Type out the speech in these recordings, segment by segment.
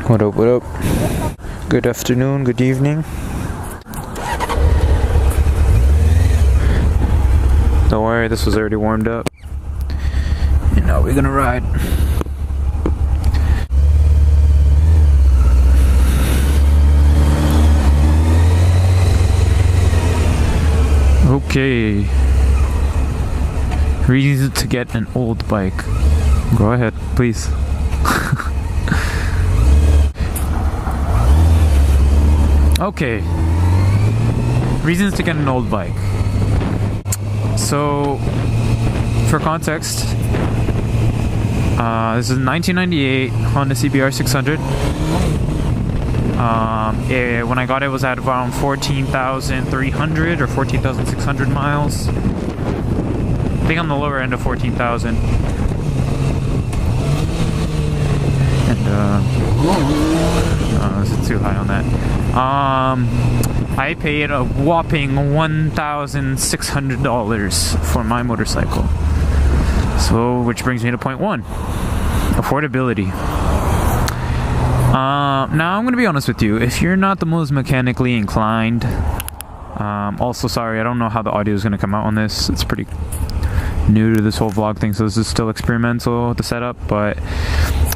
What up, what up? Good afternoon, good evening. Don't worry, this was already warmed up. And now we're gonna ride. Okay. Reasons to get an old bike. Go ahead, please. Okay. Reasons to get an old bike. So, for context, this is a 1998 Honda CBR 600. When I got it, it was at around 14,300 or 14,600 miles. I think on the lower end of 14,000. And this is too high on that. I paid a whopping $1,600 for my motorcycle. So, which brings me to point one: affordability. Now I'm gonna be honest with you. If you're not the most mechanically inclined, also sorry, I don't know how the audio is gonna come out on this. It's pretty new to this whole vlog thing, so this is still experimental, the setup. But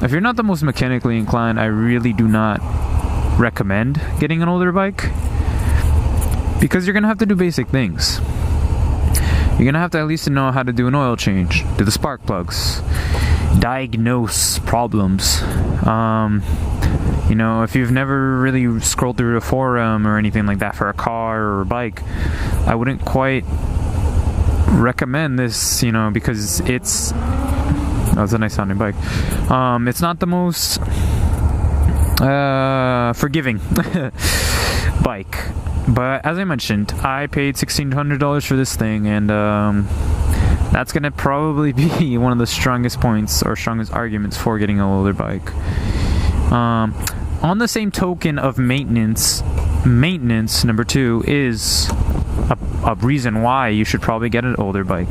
if you're not the most mechanically inclined, I really do not recommend getting an older bike, because you're gonna have to do basic things. You're gonna have to at least know how to do an oil change, do the spark plugs, diagnose problems. You know, if you've never really scrolled through a forum or anything like that for a car or a bike, I wouldn't quite recommend this, you know, because it's a nice sounding bike. It's not the most forgiving bike, but as I mentioned, I paid $1,600 for this thing, and that's gonna probably be one of the strongest points or strongest arguments for getting an older bike. On the same token of maintenance number two is a reason why you should probably get an older bike.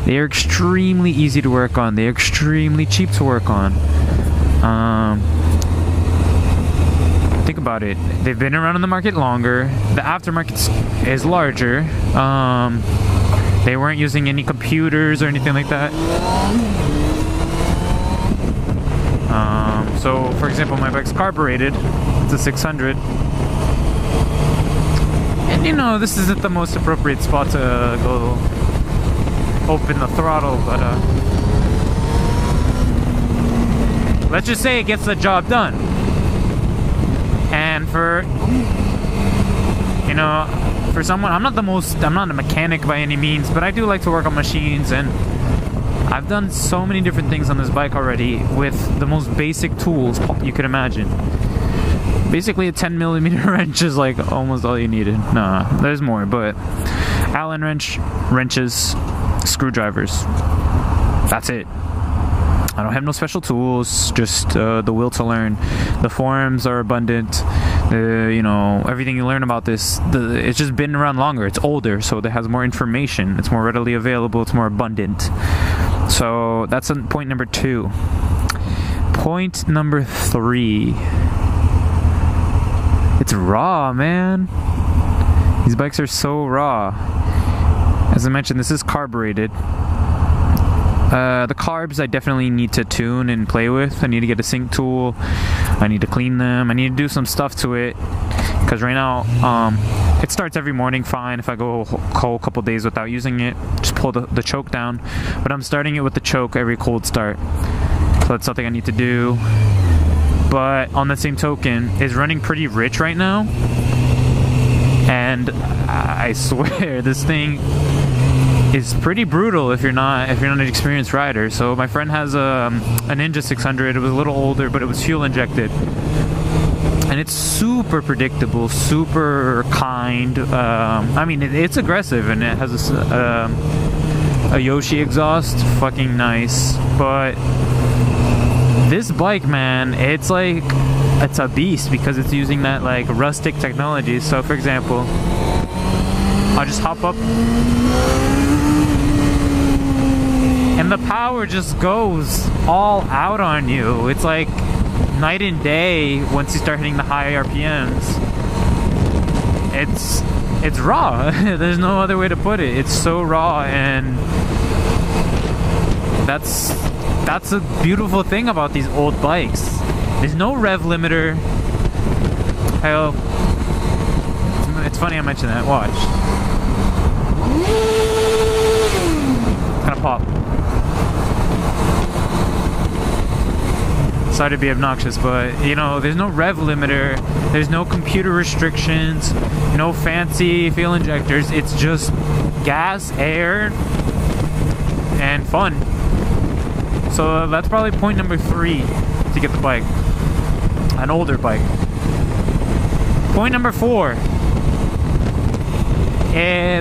They are extremely easy to work on. They are extremely cheap to work on. Think about it. They've been around in the market longer. The aftermarket is larger. They weren't using any computers or anything like that. So, for example, my bike's carbureted. It's a 600. And you know, this isn't the most appropriate spot to go open the throttle, but let's just say it gets the job done. And for, you know, for someone, I'm not a mechanic by any means, but I do like to work on machines, and I've done so many different things on this bike already with the most basic tools you could imagine. Basically a 10mm wrench is like almost all you needed. Nah, there's more, but Allen wrenches, screwdrivers. That's it. I don't have no special tools, just the will to learn. The forums are abundant. You know, everything you learn about this, it's just been around longer. It's older, so it has more information. It's more readily available. It's more abundant. So that's point number two. Point number three. It's raw, man. These bikes are so raw. As I mentioned, this is carbureted. The carbs I definitely need to tune and play with. I need to get a sync tool. I need to clean them. I need to do some stuff to it. Because right now, it starts every morning fine. If I go a whole couple days without using it, just pull the choke down. But I'm starting it with the choke every cold start. So that's something I need to do. But on the same token, it's running pretty rich right now. And I swear, this thing is pretty brutal if you're not an experienced rider. So my friend has a Ninja 600. It was a little older, but it was fuel injected, and it's super predictable, super kind. I mean, it's aggressive, and it has a Yoshi exhaust, fucking nice. But this bike, man, it's a beast because it's using that like rustic technology. So for example, I'll just hop up and the power just goes all out on you. It's like night and day once you start hitting the high RPMs. It's raw. There's no other way to put it. It's so raw, and that's a beautiful thing about these old bikes. There's no rev limiter. Hell, it's funny I mentioned that. Watch. It's gonna pop. Sorry to be obnoxious, but you know, there's no rev limiter, there's no computer restrictions, no fancy fuel injectors. It's just gas, air, and fun. So that's probably point number 3 to get the bike, an older bike. Point number 4.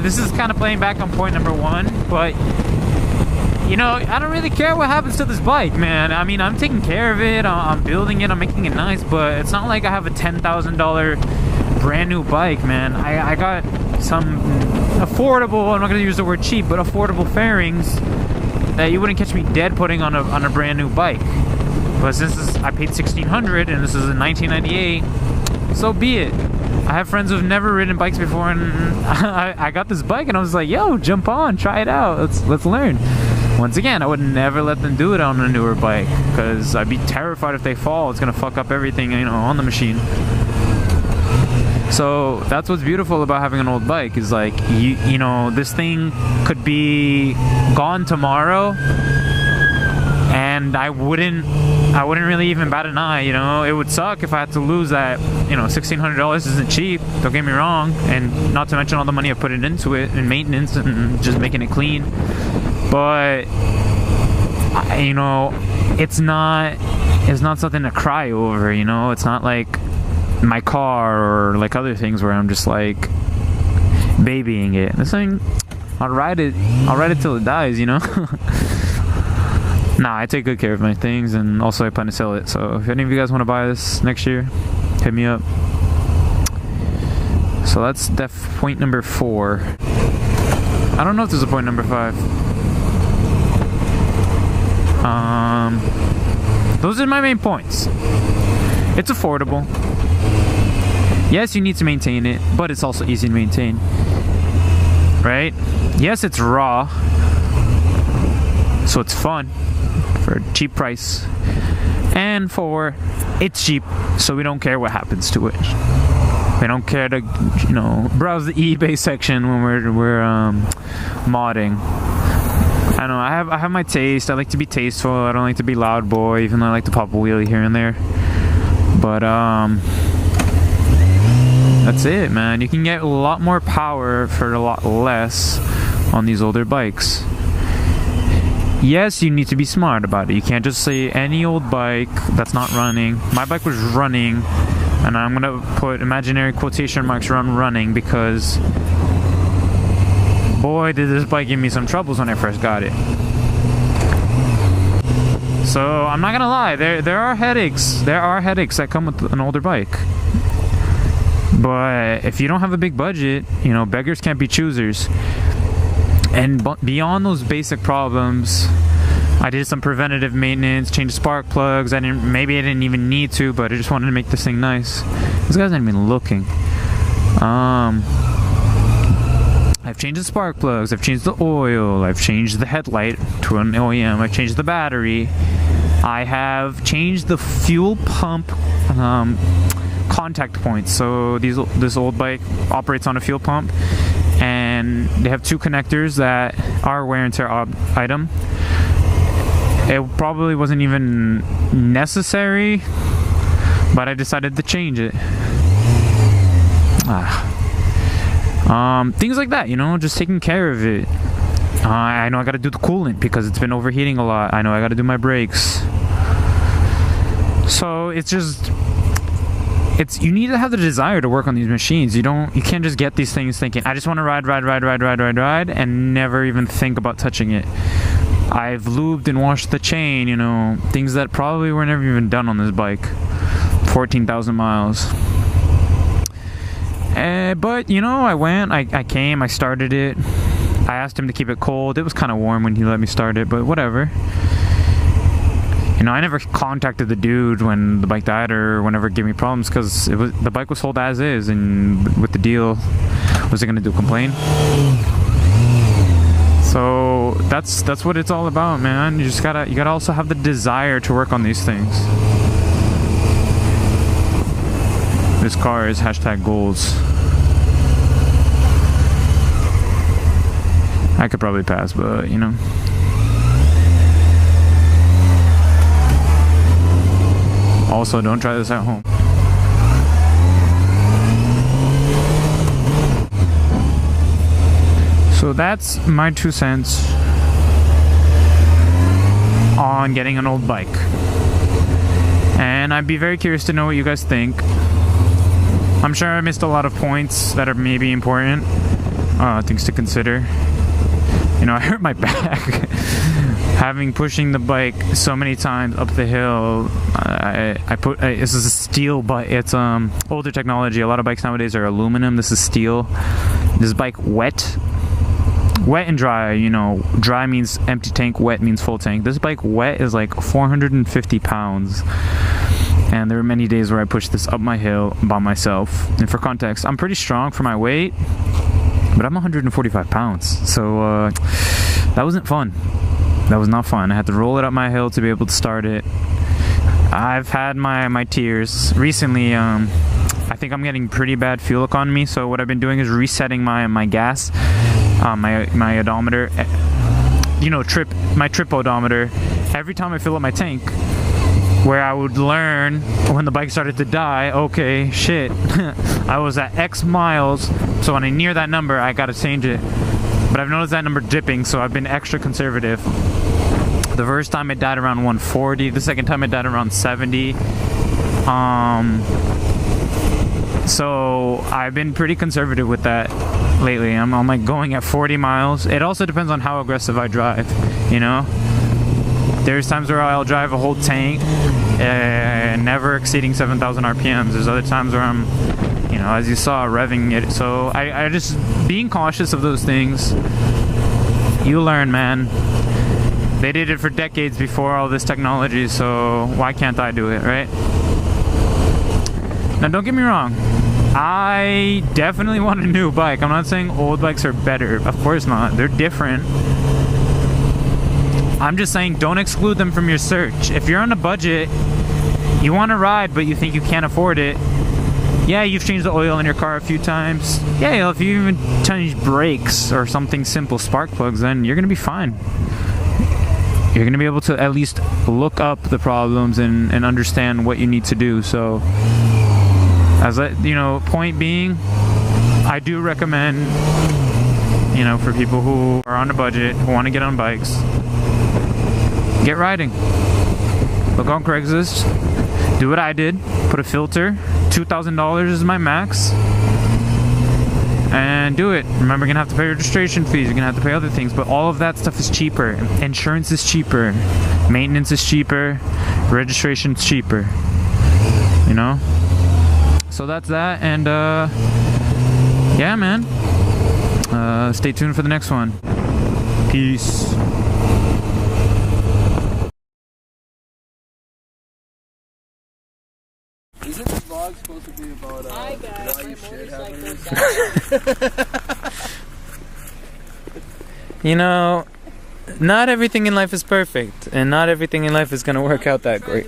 This is kind of playing back on point number 1, but you know, I don't really care what happens to this bike, man. I mean, I'm taking care of it, I'm building it, I'm making it nice, but it's not like I have a $10,000 brand new bike, man. I got some affordable, I'm not going to use the word cheap, but affordable fairings that you wouldn't catch me dead putting on a brand new bike. But since I paid $1,600 and this is in 1998, so be it. I have friends who've never ridden bikes before, and I got this bike and I was like, yo, jump on, try it out, let's learn. Once again, I would never let them do it on a newer bike because I'd be terrified if they fall. It's gonna fuck up everything, you know, on the machine. So that's what's beautiful about having an old bike is like you know, this thing could be gone tomorrow, and I wouldn't really even bat an eye. You know, it would suck if I had to lose that. You know, $1,600 isn't cheap. Don't get me wrong, and not to mention all the money I put into it and maintenance and just making it clean. But you know, it's not something to cry over. You know, it's not like my car or like other things where I'm just like babying it. This thing, I'll ride it till it dies. You know. Nah, I take good care of my things, and also I plan to sell it. So if any of you guys want to buy this next year, hit me up. So that's point number 4. I don't know if there's a point number 5. Those are my main points. It's affordable. Yes, you need to maintain it, but it's also easy to maintain. Right? Yes, it's raw, so it's fun for a cheap price. And 4, it's cheap, so we don't care what happens to it. We don't care to, you know, browse the eBay section when we're modding. I know I have my taste. I like to be tasteful. I don't like to be loud boy, even though I like to pop a wheelie here and there. But that's it, man. You can get a lot more power for a lot less on these older bikes. Yes, you need to be smart about it. You can't just say any old bike that's not running. My bike was running, and I'm gonna put imaginary quotation marks around running because boy, did this bike give me some troubles when I first got it. So I'm not gonna lie, there are headaches. There are headaches that come with an older bike. But if you don't have a big budget, you know, beggars can't be choosers. And beyond those basic problems, I did some preventative maintenance, changed spark plugs. Maybe I didn't even need to, but I just wanted to make this thing nice. This guy's not even looking. I've changed the spark plugs, I've changed the oil, I've changed the headlight to an OEM, I've changed the battery, I have changed the fuel pump contact points. So this old bike operates on a fuel pump, and they have 2 connectors that are wear and tear item. It probably wasn't even necessary, but I decided to change it. Things like that, you know, just taking care of it. I know I gotta do the coolant because it's been overheating a lot. I know I gotta do my brakes. So it's just, you need to have the desire to work on these machines. You can't just get these things thinking, I just want to ride, and never even think about touching it. I've lubed and washed the chain, you know, things that probably were never even done on this bike. 14,000 miles. But, you know, I came, I started it. I asked him to keep it cold. It was kind of warm when he let me start it, but whatever. You know, I never contacted the dude when the bike died or whenever it gave me problems, because the bike was sold as is, and with the deal, was it gonna do, complain? So that's what it's all about, man. You gotta also have the desire to work on these things. This car is #goals. I could probably pass, but you know. Also, don't try this at home. So that's my 2 cents on getting an old bike. And I'd be very curious to know what you guys think. I'm sure I missed a lot of points that are maybe important, things to consider. You know, I hurt my back having pushing the bike so many times up the hill. This is a steel bike. It's older technology. A lot of bikes nowadays are aluminum. This is steel. This bike wet and dry. You know, dry means empty tank, wet means full tank. This bike wet is like 450 pounds. And there were many days where I pushed this up my hill by myself. And for context, I'm pretty strong for my weight, but I'm 145 pounds. So that wasn't fun. That was not fun. I had to roll it up my hill to be able to start it. I've had my tears. Recently, I think I'm getting pretty bad fuel economy, so what I've been doing is resetting my gas, my odometer, you know, my trip odometer, every time I fill up my tank, where I would learn when the bike started to die, okay, shit, I was at X miles, so when I near that number, I gotta change it. But I've noticed that number dipping, so I've been extra conservative. The first time it died around 140, the second time it died around 70. So I've been pretty conservative with that lately. I'm like going at 40 miles. It also depends on how aggressive I drive, you know? There's times where I'll drive a whole tank, never exceeding 7,000 RPMs. There's other times where I'm, you know, as you saw, revving it. So I just, being cautious of those things, you learn, man. They did it for decades before all this technology, so why can't I do it, right? Now, don't get me wrong. I definitely want a new bike. I'm not saying old bikes are better. Of course not. They're different. I'm just saying don't exclude them from your search. If you're on a budget, you want to ride, but you think you can't afford it, yeah, you've changed the oil in your car a few times. Yeah, if you even change brakes or something simple, spark plugs, then you're going to be fine. You're going to be able to at least look up the problems and understand what you need to do. So, as you know, point being, I do recommend, you know, for people who are on a budget, who want to get on bikes, get riding. Look on Craigslist. Do what I did. Put a filter. $2,000 is my max. And do it. Remember, you're gonna have to pay registration fees, you're gonna have to pay other things, but all of that stuff is cheaper. Insurance is cheaper, maintenance is cheaper, registration's cheaper, you know? So that's that, and yeah, man. Stay tuned for the next one. Peace. Isn't this vlog supposed to be about why you should have You know, not everything in life is perfect, and not everything in life is gonna work out that great.